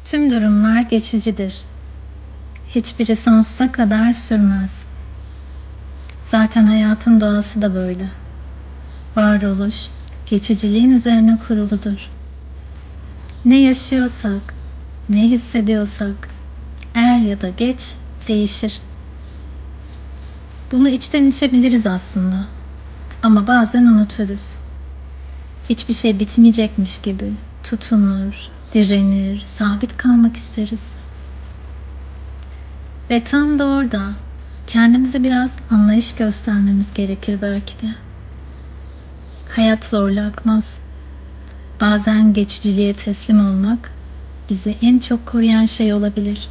Tüm durumlar geçicidir. Hiçbiri sonsuza kadar sürmez. Zaten hayatın doğası da böyle. Varoluş, geçiciliğin üzerine kuruludur. Ne yaşıyorsak, ne hissediyorsak, er ya da geç değişir. Bunu içten içebiliriz aslında. Ama bazen unuturuz. Hiçbir şey bitmeyecekmiş gibi tutunur, direnir, sabit kalmak isteriz. Ve tam da orada kendimize biraz anlayış göstermemiz gerekir belki de. Hayat zorla akmaz. Bazen geçiciliğe teslim olmak bizi en çok koruyan şey olabilir.